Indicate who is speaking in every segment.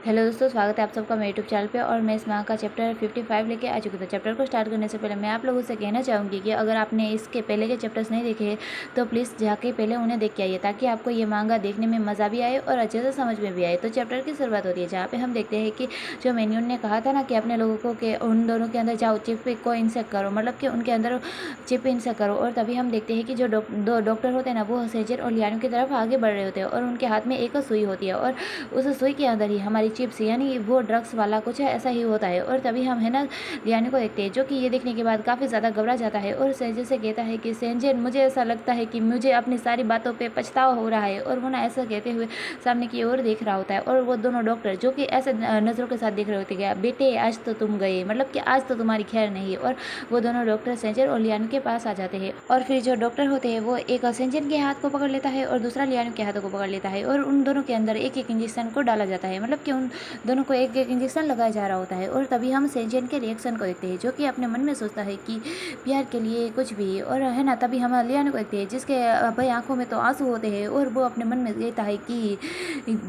Speaker 1: Hello दोस्तों, स्वागत है आप सबका मेरे यूट्यूब चैनल पे। और मैं इस माह का चैप्टर 55 लेके आ चुकी हूँ। चैप्टर को स्टार्ट करने से पहले मैं आप लोगों से कहना चाहूँगी कि अगर आपने इसके पहले के चैप्टर्स नहीं देखे हैं तो प्लीज़ जाके पहले उन्हें देख के आइए, ताकि आपको ये मांगा देखने में मज़ा भी आए और अच्छे से समझ में भी आए। तो चैप्टर की शुरुआत होती है जहाँ पे हम देखते हैं कि जो मेन्यून ने कहा था ना कि अपने लोगों को कि उन दोनों के अंदर जाओ, चिप को इंसेक्ट करो, मतलब कि उनके अंदर चिप इंसेक्ट करो। और तभी हम देखते हैं कि जो दो डॉक्टर होते हैं ना, वो सेजर और लियानो की तरफ आगे बढ़ रहे होते हैं और उनके हाथ में एक सुई होती है और उस सुई के अंदर ही हमारी चिप्स यानी वो ड्रग्स वाला कुछ है, ऐसा ही होता है। और तभी हम है ना लियानो को देखते हैं, जो कि ये देखने के बाद काफ़ी ज़्यादा घबरा जाता है और सेंजर से कहता है कि सेंजर, मुझे ऐसा लगता है कि मुझे अपनी सारी बातों पे पछतावा हो रहा है। और वो ना ऐसा कहते हुए सामने की ओर देख रहा होता है और वो दोनों डॉक्टर जो कि ऐसे नज़रों के साथ देख रहे होते हैं, बेटे आज तो तुम गए, मतलब कि आज तो तुम्हारी खैर नहीं। और वो दोनों डॉक्टर सेंजर और लियानो के पास आ जाते हैं और फिर जो डॉक्टर होते हैं वो एक सेंजर के हाथ को पकड़ लेता है और दूसरा लियानो के हाथों को पकड़ लेता है और उन दोनों के अंदर एक एक इंजेक्शन को डाला जाता है, मतलब कि उन दोनों को एक एक इंजेक्शन लगाया जा रहा होता है। और तभी हम सेंजन के रिएक्शन को देखते हैं, जो कि अपने मन में सोचता है कि प्यार के लिए कुछ भी, और है ना तभी हम लियानो को देखते हैं जिसके भाई आंखों में तो आंसू होते हैं और वो अपने मन में कहता है कि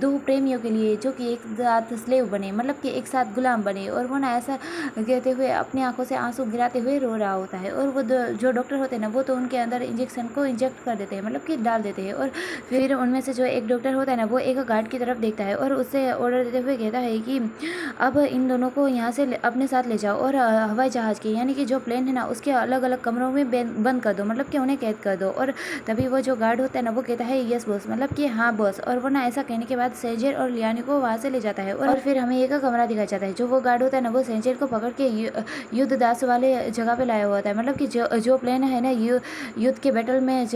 Speaker 1: दो प्रेमियों के लिए जो कि एक साथ स्लेव बने, मतलब कि एक साथ गुलाम बने। और वो ना ऐसा कहते हुए अपनी आंखों से आंसू गिराते हुए रो रहा होता है। और वो जो डॉक्टर होते हैं ना, वो तो उनके अंदर इंजेक्शन को इंजेक्ट कर देते हैं, मतलब कि डाल देते हैं। और फिर उनमें से जो एक डॉक्टर होता है ना, वो एक गार्ड की तरफ देखता है और उससे ऑर्डर देते हुए कहता है कि अब इन दोनों को यहाँ से अपने साथ ले जाओ और हवाई जहाज़ के यानी कि जो प्लेन है ना उसके अलग अलग कमरों में बंद कर दो, मतलब कि उन्हें कैद कर दो। और तभी वो जो गार्ड होता है ना, वो कहता है यस बॉस, मतलब कि हाँ बॉस। और वो ना ऐसा कहने के बाद सेंजर और लियानो को वहाँ से ले जाता है और फिर हमें एक कमरा दिखाया जाता है। जो वो गार्ड होता है ना, वो सेंजर को पकड़ के युद्ध दास वाले जगह पे लाया हुआ होता है, मतलब कि जो प्लेन है ना युद्ध के बैटल में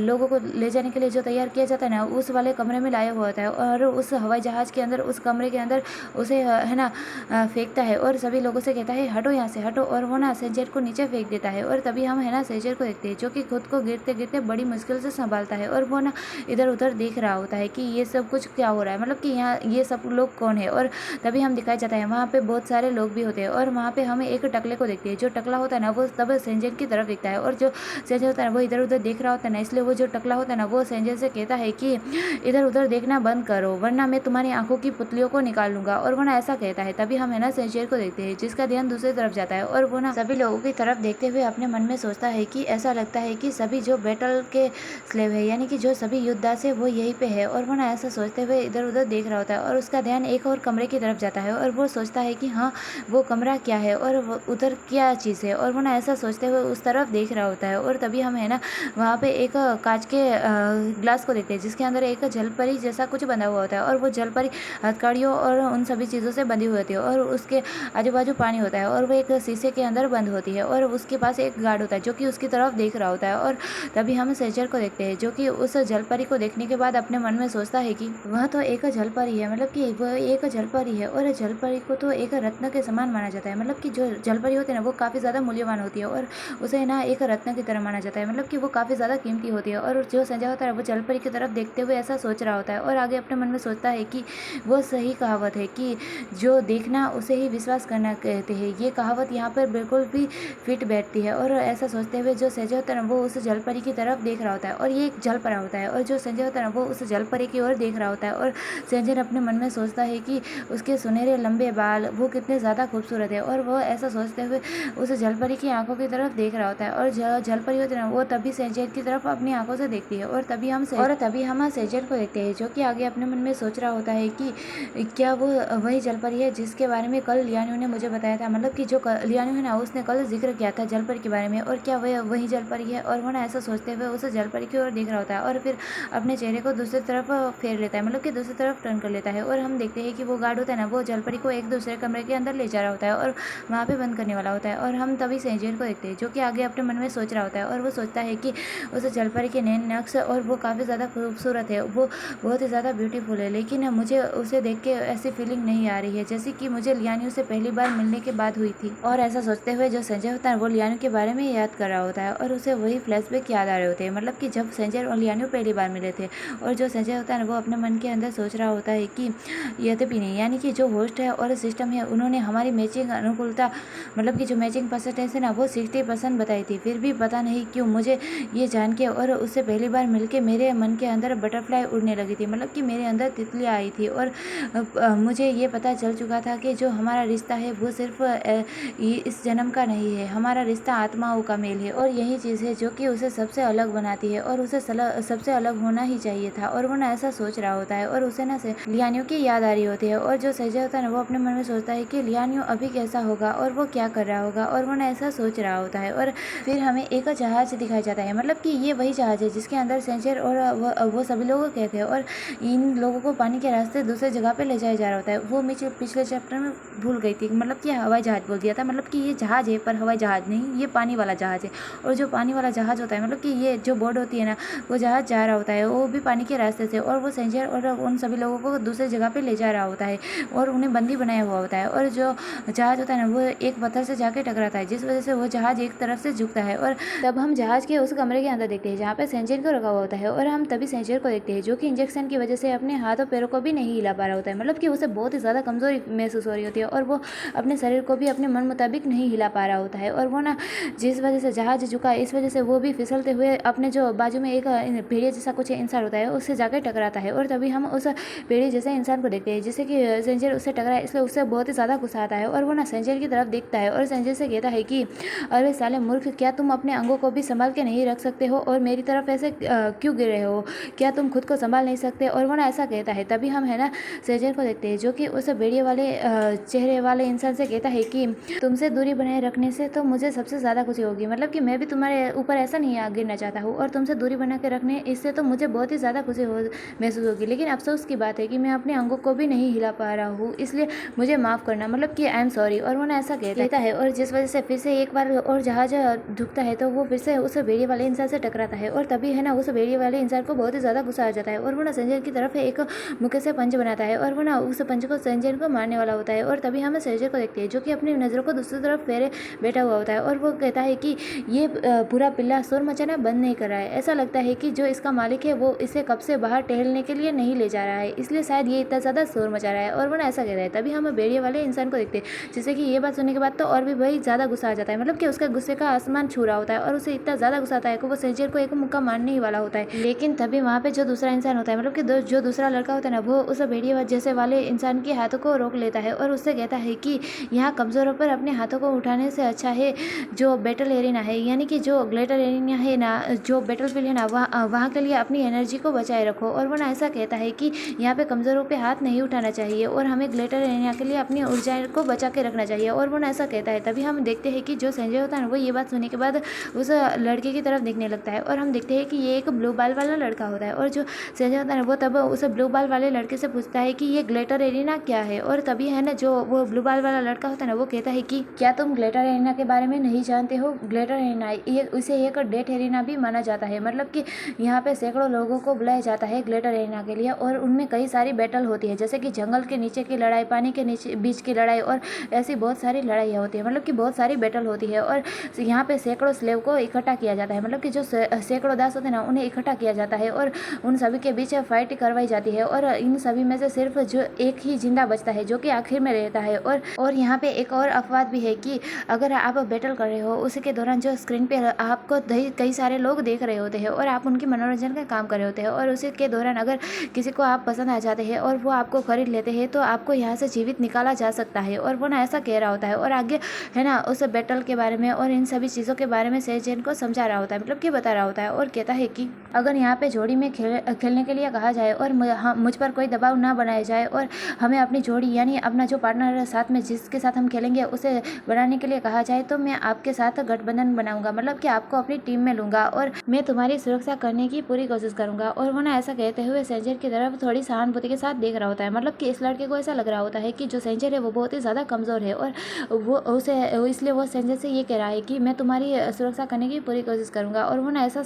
Speaker 1: लोगों को ले जाने के लिए जो तैयार किया जाता है ना, उस वाले कमरे में लाया हुआ होता है। और उस हवाई जहाज़ के अंदर, उस कमरे के अंदर उसे है ना फेंकता है और सभी लोगों से कहता है हटो यहाँ से हटो। और वो ना सेंजर को नीचे फेंक देता है और तभी हम है ना सेंजर को देखते हैं, जो कि खुद को गिरते गिरते बड़ी मुश्किल से संभालता है और वो ना इधर उधर देख रहा होता है कि ये सब कुछ क्या हो रहा है, मतलब कि यहाँ ये सब लोग कौन है। और तभी हम दिखाया जाता है वहाँ पे बहुत सारे लोग भी होते हैं और वहाँ पे हमें एक टकले को देखते हैं। जो टकला होता है ना, वो तब सेंजर की तरफ देखता है और जो सेंजर होता है ना, वो इधर उधर देख रहा होता है ना, इसलिए वो जो टकला होता है ना, वो सेंजर से कहता है कि इधर उधर देखना बंद करो वरना मैं तुम्हारी आंखों की पुतलियों को निकाल लूंगा। और वो ना ऐसा कहता है। तभी हम है ना सेंजर को देखते हैं, जिसका ध्यान दूसरी तरफ जाता है और वो ना सभी लोगों की तरफ देखते हुए अपने मन में सोचता है कि ऐसा लगता है कि सभी जो बैटल के स्लेव है यानी कि जो सभी योद्धास है वो यहीं पे है। और वो ना ऐसा सोचते हुए इधर उधर देख रहा होता है और उसका ध्यान एक और कमरे की तरफ जाता है और वो सोचता है कि हाँ वो कमरा क्या है और उधर क्या चीज़ है। और वो ना ऐसा सोचते हुए उस तरफ देख रहा होता है और तभी हम है ना वहाँ पे एक कांच के ग्लास को देखते हैं, जिसके अंदर एक जलपरी जैसा कुछ बंधा हुआ होता है और वो जलपरी हथकड़ियों और उन सभी चीज़ों से बंधी हुई होती है और उसके आजू बाजू पानी होता है और वो एक शीशे के अंदर बंद होती है और उसके पास एक गार्ड होता है जो कि उसकी तरफ देख रहा होता है। और तभी हम सेंजर को देखते हैं, जो कि उस जलपरी को देखने के बाद अपने मन में सोचता है कि वह तो एक जलपरी है, मतलब कि वह एक जलपरी है और जलपरी को तो एक रत्न के समान माना जाता है, मतलब कि जो जलपरी होती है ना वो काफ़ी ज़्यादा मूल्यवान होती है और उसे ना एक रत्न की तरह माना जाता है, मतलब कि वो काफ़ी ज़्यादा कीमती होती है। और जो संजय होता है वो जलपरी की तरफ देखते हुए ऐसा सोच रहा होता है और आगे अपने मन में सोचता है कि वो सही कहावत है कि जो देखना उसे ही विश्वास करना कहते हैं। ये कहावत यहाँ पर बिल्कुल भी फिट बैठती है। और ऐसा सोचते हुए जो संजय होता है ना वो उस जलपरी की तरफ देख रहा होता है और ये एक जलपरा होता है और जो संजय होता है ना वो उस जलपरी की ओर देख रहा होता है। और संजय अपने मन में सोचता है कि उसके सुनहरे लंबे बाल वो कितने ज़्यादा खूबसूरत है और वो ऐसा सोचते हुए उस जलपरी की आंखों की तरफ देख रहा होता है। और जलपरी होती है ना वो तभी सेंजर की तरफ अपनी आंखों से देखती है और तभी हम सेंजर को देखते हैं, जो कि आगे अपने मन में सोच रहा होता है कि क्या वो वही जलपरी है जिसके बारे में कल लियानो ने मुझे बताया था, मतलब कि जो लियानो है ना उसने कल जिक्र किया था जलपरी के बारे में, और क्या वह वही जलपरी है। और वो ना ऐसा सोचते हुए उस जलपरी की ओर देख रहा होता है और फिर अपने चेहरे को दूसरी तरफ फेर लेता है, मतलब कि दूसरी तरफ टर्न कर लेता है। और हम देखते हैं कि वो गार्ड होता है ना वो जलपरी को एक दूसरे कमरे के अंदर ले जा रहा होता है और वहाँ पे बंद करने वाला होता है। और हम तभी सेंजर को देखते हैं, जो कि आगे अपने मन में सोच रहा होता है और वो सोचता है कि उस जलपरी के नैन नक्श और वो काफ़ी ज़्यादा खूबसूरत है, वो बहुत ही ज़्यादा ब्यूटीफुल है, लेकिन मुझे उसे देख के ऐसी फीलिंग नहीं आ रही है जैसे कि मुझे लियानो से पहली बार मिलने के बाद हुई थी। और ऐसा सोचते हुए जो संजय होता है वो लियानो के बारे में याद कर रहा होता है और उसे वही फ्लैशबैक याद आ रहे होते हैं, मतलब कि जब संजय और लियानो पहली बार मिले थे। और जो संजय होता है वो अपने मन के अंदर सोच रहा होता है कि यद्यपि नहीं यानी कि जो होस्ट है और सिस्टम है उन्होंने हमारी मैचिंग अनुकूलता, मतलब कि जो मैचिंग परसेंटेज है ना वो 60% बताई थी, फिर भी पता नहीं क्यों मुझे ये जान के और उससे पहली बार मिलके मेरे मन के अंदर बटरफ्लाई उड़ने लगी थी, मतलब कि मेरे अंदर तितलियाँ आई थी। और मुझे ये पता चल चुका था कि जो हमारा रिश्ता है वो सिर्फ इस जन्म का नहीं है, हमारा रिश्ता आत्माओं का मेल है और यही चीज़ है जो कि उसे सबसे अलग बनाती है और उसे सबसे अलग होना ही चाहिए था। और वो ना ऐसा सोच रहा होता है और उसे ना लियानियों की याद आ रही होती है और जो सहजय होता है ना वो अपने मन में सोचता है कि लियानियों अभी कैसा होगा और वो क्या कर रहा होगा और वो ना ऐसा सोच रहा होता है। और फिर हमें एक जहाज दिखाया जाता है, मतलब कि ये वही जहाज है जिसके अंदर सेंचर और वो सभी लोग कहते हैं और इन लोगों को पानी के रास्ते दूसरे जगह पे ले जाया जा रहा होता है। वो मैं पिछले चैप्टर में भूल गई थी, मतलब कि हवाई जहाज बोल दिया था, मतलब कि ये जहाज है पर हवाई जहाज नहीं, ये पानी वाला जहाज है। और जो पानी वाला जहाज होता है, मतलब कि ये जो बोट होती है ना, वो जहाज जा रहा होता है वो भी पानी के रास्ते से और वो सेंचर और उन सभी लोगों को दूसरे जगह पे ले जा रहा होता है और उन्हें बंदी बनाया हुआ होता है। और जो जहाज होता है ना वो एक पत्थर से जाके टकराता है जिस वजह से वो जहाज एक तरफ से झुकता है और तब हम जहाज के उस कमरे के अंदर देखते हैं जहाँ पे सेंचर को रखा हुआ होता है और हम तभी सेंचर को देखते हैं जो कि इंजेक्शन की वजह से अपने हाथों पैरों को भी नहीं हिला पा रहा होता है, मतलब कि उसे बहुत ही ज़्यादा कमजोरी महसूस हो रही होती है और वो अपने शरीर को भी अपने मन मुताबिक नहीं हिला पा रहा होता है। और वो ना जिस वजह से जहाज झुका इस वजह से वो भी फिसलते हुए अपने जो बाजू में एक भेड़िया जैसा कुछ इंसान होता है उससे जाकर टकराता है और तभी हम उस भेड़िया जैसे इंसान को देखते हैं जिससे कि सेंचर उससे टकरा है, इसलिए उससे बहुत ही ज़्यादा गुस्सा आता है और वो ना सेंचर की तरफ देखता है और सेंचर से कहता है कि अरे साले मूर्ख, क्या तुम अपने अंगों को भी संभाल के नहीं रख सकते हो और मेरी तरफ ऐसे क्यों गिर रहे हो, क्या तुम खुद को संभाल नहीं सकते। और वो ना ऐसा कहता है। तभी हम है ना सेंचर को देखते हैं जो कि उस भेड़िए वाले चेहरे वाले इंसान से कहता है कि तुमसे दूरी बनाए रखने से तो मुझे सबसे ज़्यादा खुशी होगी, मतलब कि मैं भी तुम्हारे ऊपर ऐसा नहीं गिरना चाहता हूँ और तुमसे दूरी बना के रखने इससे तो मुझे बहुत ही ज़्यादा खुशी महसूस होगी, लेकिन अफसोस की बात है कि मैं अपने अंगों को भी नहीं हिला पा रहा हूँ, इसलिए मुझे माफ़ करना, मतलब कि आई एम सॉरी। और वो ना ऐसा कहता है और जिस वजह से फिर से एक बार और जहाज झुकता है तो वो फिर से उस भेड़िए वाले इंसान से टकराता है और तभी है ना उस भेड़िए वाले इंसान को बहुत ही ज़्यादा गुस्सा आ जाता है और वो ना संजय की तरफ एक मुक्के से पंच बनाता है और वो ना उस पंच को संजय को मारने वाला होता है। और तभी हम संजय को देखते हैं जो कि अपनी नज़रों को दूसरी तरफ फेरे बैठा हुआ होता है और वो कहता है कि ये पूरा पिल्ला शोर मचाना बंद नहीं कर रहा है, ऐसा लगता है कि जो इसका मालिक है वो इसे कब से बाहर टहलने के लिए नहीं ले जा रहा है, इसलिए शायद ये इतना ज़्यादा शोर मचा रहा है। और वो ना ऐसा कहता है। तभी हम भेड़िए वाले इंसान को देखते हैं जिससे कि ये बात सुनने के बाद तो और भी वही ज़्यादा गुस्सा आ जाता है, मतलब कि उसका गुस्से का आसमान छू रहा होता है और उसे इतना ज़्यादा गुस्सा आता है कि वो सेंचर को एक मुक्का मारने ही वाला होता है। लेकिन तभी वहाँ पे जो दूसरा इंसान होता है, मतलब कि जो दूसरा लड़का होता है ना, वो उस भेड़िए जैसे वाले इंसान के हाथों को रोक लेता है और उससे कहता है कि यहाँ कमज़ोरों पर अपने हाथों को उठाने से अच्छा है जो बैटल एरिना है, यानी कि जो ग्लेटर एरिना है ना, जो बैटल फील्ड है ना, वहाँ के लिए अपनी एनर्जी को बचाए रखो। और वो ना ऐसा कहता है कि यहाँ पे कमज़ोरों पे हाथ नहीं उठाना चाहिए और हमें ग्लेटर एरिना के लिए अपनी ऊर्जा को बचा के रखना चाहिए। और वो ना ऐसा कहता है। तभी हम देखते हैं कि जो संजय होता है ना वो ये बात सुनने के बाद उस लड़के की तरफ देखने लगता है और हम देखते हैं कि ये एक ब्लू बाल वाला लड़का होता है और जो संजय होता है ना वो तब उस ब्लू बाल वाले लड़के से पूछता है कि ये ग्लेटर एरिना क्या है। और तभी है ना जो वो ब्लू बाल वाला लड़का होता है ना वो कहता है कि क्या तुम ग्लेटर एरिना के बारे में नहीं जानते हो, ग्लेटर एरिना इसे एक डेथ एरिना भी माना जाता है, मतलब कि यहाँ पे सैकड़ों लोगों को बुलाया जाता है ग्लेटर एरिना के लिए और उनमें कई सारी बैटल होती है, जैसे कि जंगल के नीचे की लड़ाई, पानी के नीचे बीच की लड़ाई और ऐसी बहुत सारी लड़ाइयाँ होती है, मतलब कि बहुत सारी बैटल होती है। और यहाँ पे सैकड़ों स्लेव को इकट्ठा किया जाता है, मतलब कि जो सैकड़ों दास होते हैं ना उन्हें इकट्ठा किया जाता है और उन सभी के बीच फाइट करवाई जाती है और इन सभी में से सिर्फ जो एक ही जिंदा बचता है जो कि आखिर में रहता है। और यहाँ पे एक और अफवाह भी है कि अगर आप बैटल कर रहे हो उसके दौरान जो स्क्रीन पे आपको कई सारे लोग देख रहे होते हैं और आप उनके मनोरंजन का काम कर रहे होते हैं और उसी के दौरान अगर किसी को आप पसंद आ जाते हैं और वो आपको खरीद लेते हैं तो आपको यहाँ से जीवित निकाला जा सकता है। और वो ना ऐसा कह रहा होता है और आगे है ना उस बैटल के बारे में और इन सभी चीज़ों के बारे में सेजन को समझा रहा होता है, मतलब कि बता रहा होता है और कहता है कि अगर यहाँ पे जोड़ी में खेलने के लिए कहा जाए और मुझ पर कोई दबाव ना बनाया जाए और हमें अपनी जोड़ी यानी अपना जो पार्टनर साथ में जिसके साथ हम खेलेंगे उसे बनाने के लिए कहा जाए तो मैं आपके साथ गठबंधन बनाऊंगा, मतलब कि आपको अपनी टीम में लूंगा और मैं तुम्हारी सुरक्षा करने की पूरी कोशिश करूंगा। और वो ना ऐसा कहते हुए सेंचर की तरफ थोड़ी सहानुभूति के साथ देख रहा होता है, मतलब कि इस लड़के को ऐसा लग रहा होता है कि जो सेंचर है वो बहुत ही ज़्यादा कमज़ोर है और वो उसे इसलिए वो सेंचर से ये कह रहा है कि मैं तुम्हारी सुरक्षा करने की पूरी कोशिश करूंगा। और वो ना ऐसा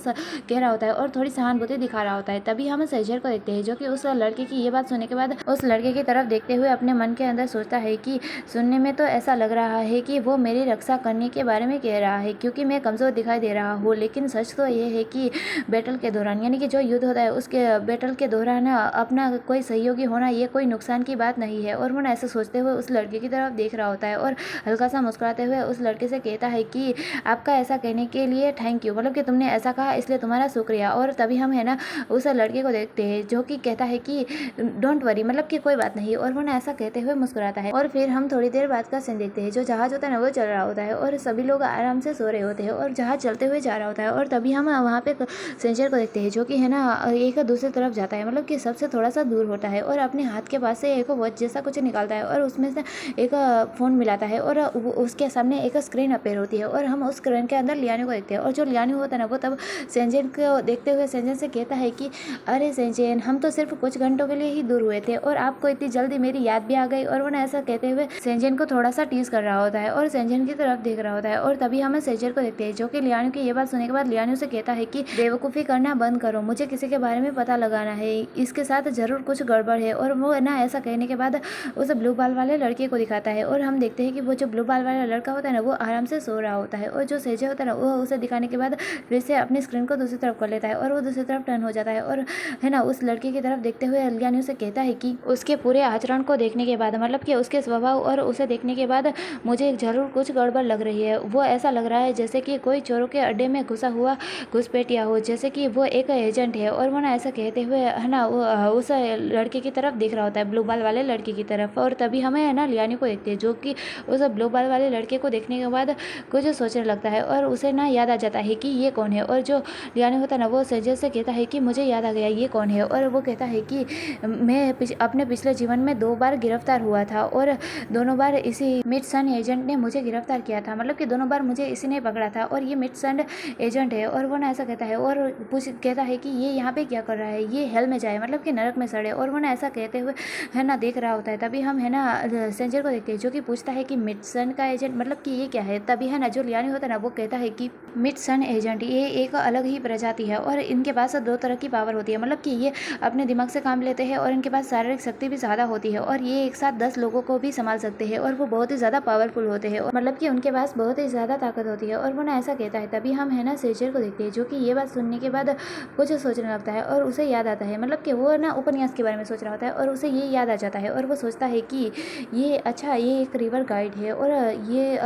Speaker 1: कह रहा होता है और थोड़ी सहानुभूति दिखा रहा होता है। तभी हम सेंचर को देखते हैं जो कि उस लड़के की ये बात सुनने के बाद उस लड़के की तरफ देखते हुए अपने मन के अंदर सोचता है कि सुनने में तो ऐसा लग रहा है कि वो मेरी रक्षा करने के बारे में कह रहा है क्योंकि मैं कमज़ोर दिखाई दे रहा हूँ, लेकिन सच तो ये है कि बैटल के दौरान यानी कि जो युद्ध होता है उसके बैटल के दौरान अपना कोई सहयोगी होना ये कोई नुकसान की बात नहीं है। और वो ना ऐसा सोचते हुए उस लड़के की तरफ देख रहा होता है और हल्का सा मुस्कुराते हुए उस लड़के से कहता है कि आपका ऐसा कहने के लिए थैंक यू, मतलब कि तुमने ऐसा कहा इसलिए तुम्हारा शुक्रिया। और तभी हम है ना उस लड़के को देखते हैं जो कि कहता है कि डोंट वरी, वरी मतलब कि कोई बात नहीं, और वो ना ऐसा कहते हुए मुस्कुराता है। और फिर हम थोड़ी देर बाद का सीन देखते हैं। जो जहाज होता है ना वो चल रहा होता है और सभी लोग आराम से सो रहे होते हैं और जहाज चलते हुए जा रहा होता है। और तभी हम वहाँ पे सेंजर को देखते हैं जो कि है ना एक दूसरी तरफ जाता है, मतलब कि सबसे थोड़ा सा दूर होता है और अपने हाथ के पास से एक वॉच जैसा कुछ निकालता है और उसमें से एक फ़ोन मिलाता है और उसके सामने एक स्क्रीन अपेयर होती है और हम उस स्क्रीन के अंदर लियानी को देखते हैं। और जो लियानी होता है ना वो तब सेंजन को देखते हुए सेंजन से कहता है कि अरे सेंजन, हम तो सिर्फ कुछ घंटों के लिए ही दूर हुए थे और आपको इतनी जल्दी मेरी याद भी आ गई। और वो ना ऐसा कहते हुए सेंजन को थोड़ा सा टीज कर रहा होता है और सेंजन की तरफ देख रहा होता है। और तभी हमें सेंजर को देखते हैं जो कि लियानी की ये बात सुनने के बाद लियानी उसे कहता है कि बेवकूफ़ी करना बंद करो, मुझे किसी के बारे में पता लगाना है, इसके साथ जरूर कुछ गड़बड़ है। और वो ना ऐसा कहने के बाद उस ब्लू बाल वाले लड़के को दिखाता है और हम देखते हैं कि वो जो ब्लू बाल वाला लड़का होता है ना वो आराम से सो रहा होता है और जो सेंजर होता है ना वो उसे दिखाने के बाद फिर से अपनी स्क्रीन को दूसरी तरफ कर लेता है और वो दूसरी तरफ टर्न हो जाता है। और है ना उस लड़के की तरफ देखते हुए लियानी उसे कहता है कि उसके पूरे आचरण को देखने के बाद, मतलब कि उसके स्वभाव और उसे देखने के बाद मुझे जरूर कुछ गड़बड़ लग रही है। वो ऐसा लग रहा है जैसे कि कोई चोरों के अड्डे में घुसा हुआ घुसपैठिया हो, जैसे कि वो एक एजेंट है। और वो ना ऐसा कहते हुए है ना वो उस लड़के की तरफ देख रहा होता है, ब्लू बाल वाले लड़के की तरफ। और तभी हमें है ना लियानी को देखते हैं जो कि उस ब्लू बाल वाले लड़के को देखने के बाद कुछ सोचने लगता है और उसे ना याद आ जाता है कि ये कौन है। और जो लियानी होता है ना वो सेंजर से कहता है कि मुझे याद आ गया ये कौन है। और वो कहता है कि मैं अपने पिछले जीवन में 2 बार गिरफ्तार हुआ था और दोनों बार इसी मिडसन एजेंट ने मुझे गिरफ्तार किया था, मतलब कि दोनों बार मुझे इसी ने पकड़ा था और ये मिडसन एजेंट है। और वो ना ऐसा कहता है और कहता है कि ये यहाँ पे क्या कर रहा है, ये हेल में जाए, मतलब कि नरक में सड़े। और वो ना ऐसा कहते हुए है ना देख रहा होता है। तभी हम है ना सेंजर को देखते हैं जो कि पूछता है कि मिडसन का एजेंट मतलब कि ये क्या है। तभी है ना जो लियानी होता है ना वो कहता है कि मिडसन एजेंट ये एक अलग ही प्रजाति है और इनके पास 2 तरह की पावर होती है, मतलब कि ये अपने दिमाग से काम लेते हैं और इनके पास शारीरिक शक्ति भी ज़्यादा होती है और ये एक साथ 10 लोगों को भी संभाल सकते हैं और वो बहुत ही ज़्यादा पावरफुल होते हैं और मतलब कि उनके पास बहुत ही ज़्यादा ताकत होती है। और वो ना ऐसा कहता है। तभी हम है ना सेंजर को देखते हैं जो कि ये बात सुनने के बाद कुछ सोचने लगता है और उसे याद आता है, मतलब कि वो ना उपन्यास के बारे में सोच रहा होता है और उसे ये याद आ जाता है और वो सोचता है कि ये अच्छा ये एक रिवर गाइड है और ये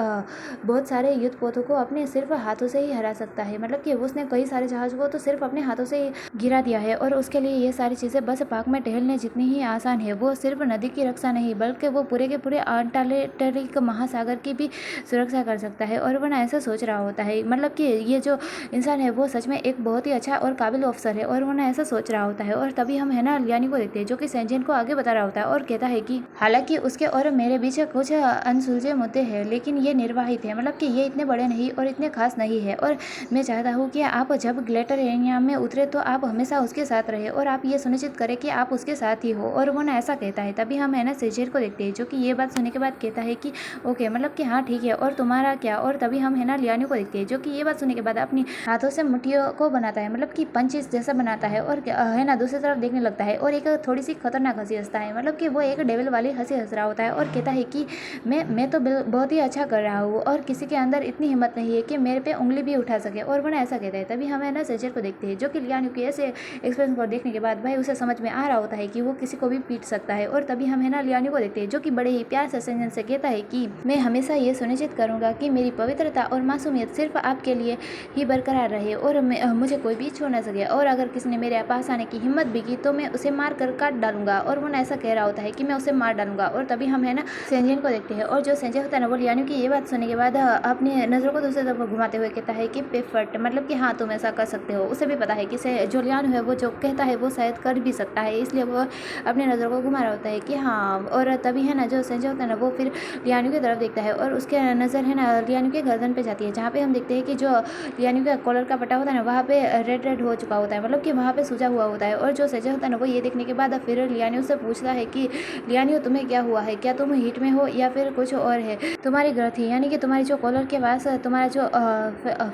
Speaker 1: बहुत सारे युद्ध पोतों को अपने सिर्फ हाथों से ही हरा सकता है, मतलब कि उसने कई सारे जहाज को तो सिर्फ अपने हाथों से गिरा दिया है और उसके लिए ये सारी चीज़ें बस पाक में टहलने जितनी ही आसान है। वो सिर्फ नदी की रक्षा नहीं बल्कि वो पूरे के पूरे अंटार्कटिक महासागर की भी सुरक्षा कर सकता है। और वो ना ऐसा सोच रहा होता है, मतलब कि ये जो इंसान है वो सच में एक बहुत ही अच्छा और काबिल अफसर है और वो ना ऐसा सोच रहा होता है। और तभी हम है ना लियानी को देखते हैं जो कि सेंजन को आगे बता रहा होता है और कहता है कि हालांकि उसके और मेरे बीच कुछ अनसुलझे मुद्दे हैं लेकिन ये निर्वाहित है, मतलब कि ये इतने बड़े नहीं और इतने खास नहीं है। और मैं चाहता हूँ कि आप जब ग्लेटर एरिया में उतरे तो आप हमेशा उसके साथ रहे और आप ये सुनिश्चित करें कि आप उसके साथ ही हो। और वो ना ऐसा कहता है। तभी हम है ना सेंजर को देखते हैं जो कि ये बात सुनने के बाद कहता है कि ओके, मतलब कि हाँ ठीक है और तुम्हारा क्या। और तभी हम है ना लियानी को देखते हैं जो कि ये बात सुनने के बाद अपनी हाथों से मुट्ठियों को बनाता है, मतलब कि पंचिस जैसा बनाता है और है ना दूसरी तरफ देखने लगता है और एक थोड़ी सी खतरनाक हंसी हंसता है, मतलब कि वो एक डेविल वाली हंसी हंस रहा होता है और कहता है कि मैं तो बहुत ही अच्छा कर रहा हूँ और किसी के अंदर इतनी हिम्मत नहीं है कि मेरे पे उंगली भी उठा सके। और वो ना ऐसा कहता है। तभी हम है ना सेंजर को देखते हैं जो कि लियानी के ऐसे एक्सप्रेशन को देखने के बाद भाई उसे समझ में आ रहा होता है कि वो किसी को भी पीट सकता है। और तभी हम है ना लियानी को देखते हैं जो कि बड़े ही प्यार से सेंजर से कहता है कि मैं हमेशा ये सुनिश्चित करूँगा कि मेरी पवित्रता और मासूमियत सिर्फ आपके लिए ही बरकरार रहे और मुझे कोई भी छू ना सके और अगर किसी ने मेरे पास आने की हिम्मत भी की तो मैं उसे मार कर काट डालूंगा। और वो ना ऐसा कह रहा होता है कि मैं उसे मार डालूंगा। और तभी हम है ना सेंजर को देखते हैं और जो सेंजर होता है ना वो लियानी की ये बात सुनने के बाद अपनी नज़रों को दूसरी तरफ घुमाते हुए कहता है कि पेफर्ट, मतलब कि हाँ तुम ऐसा कर सकते हो। उसे भी पता है कि जो लियानी है वो जो कहता है वो शायद कर भी सकता है, इसलिए वो अपनी नज़रों को घुमा रहा होता है कि हाँ। और तभी है ना जो सेंजर होता है ना वो फिर लियानी की तरफ देखता है और उसके नज़र है ना लियानी के गर्दन पे जाती है जहाँ पे हम देखते हैं कि जो लियानी का कॉलर का पट्टा होता है ना वहाँ पे रेड हो चुका होता है, मतलब कि वहाँ पे सूजा हुआ होता है। और जो सेंजर होता है ना वो ये देखने के बाद फिर लियानी उससे पूछता है कि लियानी तुम्हें क्या हुआ है, क्या तुम हीट में हो या फिर कुछ और है। तुम्हारी ग्रंथि यानी कि तुम्हारी जो कॉलर के पास तुम्हारा जो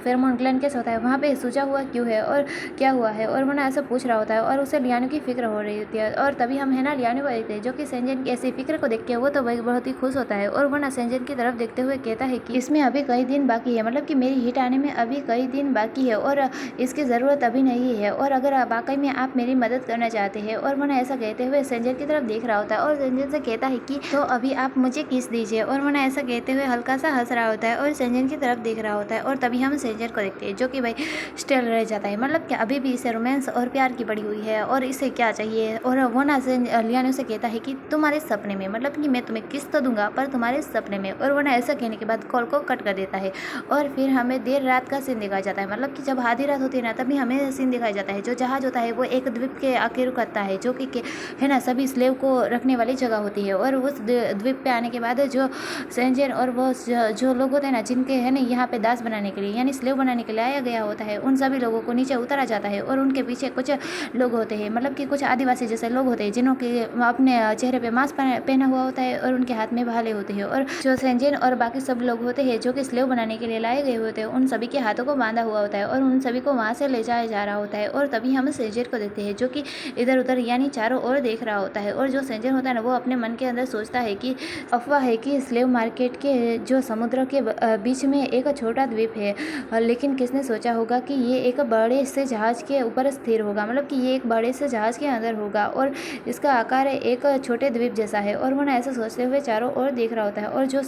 Speaker 1: फेरोमोन ग्लैंड कैसे होता है वहाँ पे सूजा हुआ क्यों है और क्या हुआ है। और वो ना ऐसा पूछ रहा होता है और उसे लियानी की फिक्र हो रही होती है। और तभी हम है ना लियानी को देखते हैं जो कि सेंजर की ऐसी फिक्र को देख के वो तो बहुत ही खुश होता है। और वो ना सेंजर की तरफ देखते हुए कहता है कि इसमें अभी कई दिन बाकी है, मतलब कि मेरी हिट आने में अभी कई दिन बाकी है और इसकी ज़रूरत अभी नहीं है और अगर वाकई में आप मेरी मदद करना चाहते हैं। और वो ना ऐसा कहते हुए सेंजर की तरफ देख रहा होता है और सेंजर से कहता है कि तो अभी आप मुझे किस दीजिए। और वो ना ऐसा कहते हुए हल्का सा हंस रहा होता है और सेंजर की तरफ देख रहा होता है। और तभी हम सेंजर को देखते हैं जो कि भाई स्टिल रह जाता है, मतलब कि अभी भी इसे रोमांस और प्यार की पड़ी हुई है और इसे क्या चाहिए। और वो ना लियानो से कहता है कि तुम्हारे सपने में, मतलब कि मैं तुम्हें किस्त तो दूंगा पर तुम्हारे सपने में। और वरना ऐसा कहने के बाद कॉल को कट कर देता है। और फिर हमें देर रात का सीन दिखाया जाता है, मतलब कि जब आधी रात होती है ना तभी हमें सीन दिखाया जाता है। जो जहाज होता है वो एक द्वीप के आके रुकता है, जो कि है ना सभी स्लेव को रखने वाली जगह होती है। और उस द्वीप पे आने के बाद जो सेंजन और वो जो लोग होते हैं ना, जिनके है ना यहाँ पे दास बनाने के लिए यानी स्लेव बनाने के लिए आया गया होता है, उन सभी लोगों को नीचे उतारा जाता है। और उनके पीछे कुछ लोग होते हैं, मतलब कि कुछ आदिवासी जैसे लोग होते हैं, जिन्हों के अपने चेहरे पे मास्क पहना हुआ होता है और उनके हाथ में भाले होते हैं। और जो सेंजन और बाकी सब लोग होते हैं जो कि स्लेव बनाने के लिए लाए गए होते हैं, उन सभी के हाथों को बांधा हुआ होता है और उन सभी को वहाँ से ले जाया जा रहा होता है। और तभी हम सेंजन को देखते हैं जो कि इधर उधर यानी चारों ओर देख रहा होता है। और जो सेंजन होता है ना, वो अपने मन के अंदर सोचता है कि अफवाह है कि स्लेव मार्केट के जो समुद्र के बीच में एक छोटा द्वीप है, लेकिन किसने सोचा होगा कि ये एक बड़े से जहाज के ऊपर स्थिर होगा, मतलब कि ये एक बड़े से जहाज के अंदर होगा और इसका आकार एक छोटे द्वीप जैसा है। और वो ना ऐसा सोचते हुए चारों ओर देख रहा होता है। और जो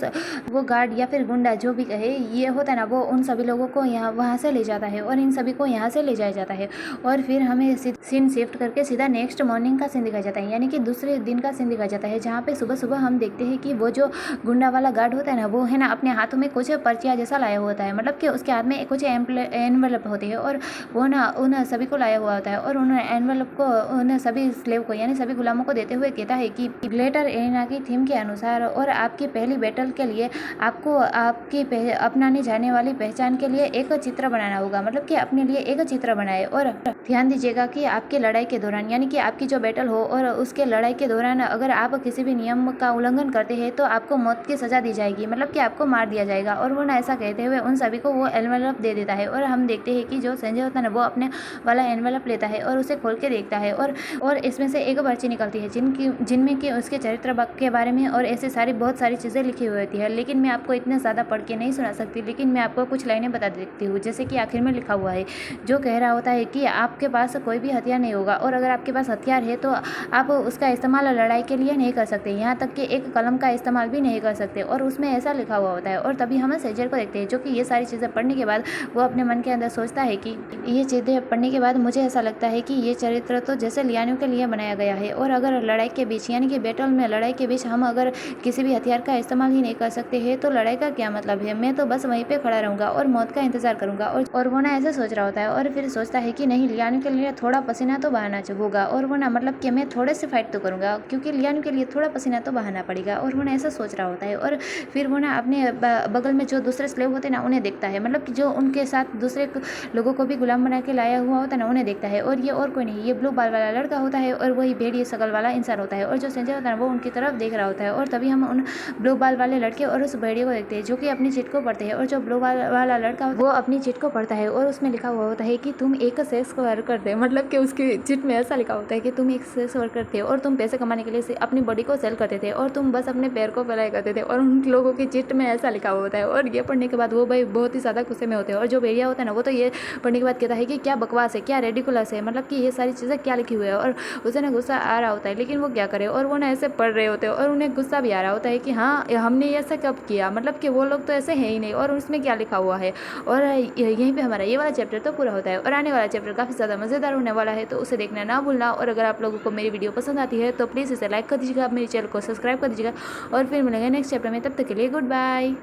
Speaker 1: वो गार्ड या फिर गुंडा जो भी कहे ये होता है ना, वो उन सभी लोगों को यहाँ वहाँ से ले जाता है और इन सभी को यहाँ से ले जाया जाता है। और फिर हमें सीन शिफ्ट करके सीधा नेक्स्ट मॉर्निंग का सीन दिखाया जाता है, यानी कि दूसरे दिन का सीन दिखाया जाता है, जहाँ पे सुबह सुबह हम देखते हैं कि वो जो गुंडा वाला गार्ड होता है ना, वो है ना अपने हाथों में कुछ पर्चियाँ जैसा लाया होता है, मतलब कि उसके हाथ में कुछ एनवेलप होती है और वो ना उन सभी को लाया हुआ होता है। और उन एनवेलप को उन सभी स्लेव को यानी सभी गुलामों को देते हुए कहता है कि ग्लेटर एरिना की थीम के अनुसार और आपकी पहली बैटल के लिए आपको आपकी अपनाने जाने वाली पहचान के लिए एक चित्र बनाना होगा, मतलब कि अपने लिए एक चित्र बनाए। और ध्यान दीजिएगा कि आपकी लड़ाई के दौरान यानी कि आपकी जो बैटल हो और उसके लड़ाई के दौरान अगर आप किसी भी नियम का उल्लंघन करते हैं तो आपको मौत की सजा दी जाएगी, मतलब कि आपको मार दिया जाएगा। और वो ना ऐसा कहते हुए उन सभी को वो एनवेलप दे देता है। और हम देखते हैं कि जो संजय होता है ना, वो अपने वाला एनवेलप लेता है और उसे खोल के देखता है और इसमें से एक पर्ची निकलती है जिनमें कि उसके चरित्र के बारे में और ऐसे बहुत सारी चीज़ें लिखी हुई होती है। लेकिन मैं आपको इतने ज़्यादा पढ़ के नहीं सुना सकती, लेकिन मैं आपको कुछ लाइनें बता देती हूँ। जैसे कि आखिर में लिखा हुआ है, जो कह रहा होता है कि आपके पास कोई भी हथियार नहीं होगा और अगर आपके पास हथियार है तो आप उसका इस्तेमाल लड़ाई के लिए नहीं कर सकते, यहाँ तक कि एक कलम का इस्तेमाल भी नहीं कर सकते। और उसमें ऐसा लिखा हुआ होता है। और तभी हम सेजर को देखते हैं जो कि ये सारी चीज़ें पढ़ने के बाद वो अपने मन के अंदर सोचता है कि ये चीज़ें पढ़ने के बाद मुझे ऐसा लगता है कि ये चरित्र तो जैसे लियानो के लिए बनाया गया है। और अगर लड़ाई के बीच यानी कि बैटल में लड़ाई के बीच हम अगर किसी भी हथियार का इस्तेमाल ही नहीं कर सकते हैं तो लड़ाई का क्या मतलब है। मैं तो बस वहीं पे खड़ा रहूँगा और मौत का इंतजार करूँगा। और वो ना ऐसा सोच रहा होता है और फिर सोचता है कि नहीं, लियानो के लिए थोड़ा पसीना तो बहाना होगा। और वो ना मतलब कि मैं थोड़े से फाइट तो करूँगा क्योंकि लियानो के लिए थोड़ा पसीना तो बहाना पड़ेगा। और वो ना ऐसा सोच रहा होता है। और फिर वो ना अपने बगल में जो दूसरे स्लेव होते हैं ना, उन्हें देखता है, मतलब कि जो उनके साथ दूसरे लोगों को भी गुलाम बना के लाया हुआ होता है ना, उन्हें देखता है। और ये और कोई नहीं, ये ब्लू बाल वाला लड़का होता है और वही भेड़िए शकल वाला इंसान होता है। और जो संजय होता है वो उनकी तरफ देख रहा होता है। और तभी हम उन ब्लू बाल वाले लड़के और उस भेड़िए को देखते हैं जो कि अपनी चिट को पढ़ते हैं। और जो ब्लू बाल वाला लड़का वो अपनी चिट को पढ़ता है और उसमें लिखा हुआ होता है कि तुम एक सेक्स वर्कर थे, मतलब कि उसकी चिट में ऐसा लिखा होता है कि तुम एक सेक्स वर्कर थे और तुम पैसे कमाने के लिए अपनी बॉडी को सेल करते थे और तुम बस अपने पैर को फैलाया करते थे। और उन लोगों की चिट में ऐसा लिखा हुआ होता है। और ये पढ़ने के बाद वो भाई बहुत ही ज़्यादा गुस्से में होते हैं। और जो भेड़िया होता है ना, वो तो ये पढ़ने के बाद कहता है कि क्या बकवास है, क्या रेडिकुलस है, मतलब कि ये सारी चीज़ें क्या लिखी हुई है। और उसे ना गुस्सा आ रहा होता है, लेकिन वो क्या करे। और वो ना ऐसे पढ़ रहे होते हैं और उन्हें गुस्सा भी आ रहा होता है कि हाँ, हमने ऐसा कब किया, मतलब कि वो लोग तो ऐसे है ही नहीं और उसमें क्या लिखा हुआ है। और यहीं पे हमारा ये वाला चैप्टर तो पूरा होता है। और आने वाला चैप्टर काफ़ी ज़्यादा मज़ेदार होने वाला है, तो उसे देखना ना भूलना। और अगर आप लोगों को मेरी वीडियो पसंद आती है तो प्लीज़ इसे लाइक कर दीजिएगा, मेरे चैनल को सब्सक्राइब कर दीजिएगा। और फिर मिलेंगे नेक्स्ट चैप्टर में, तब तक के लिए गुड बाय।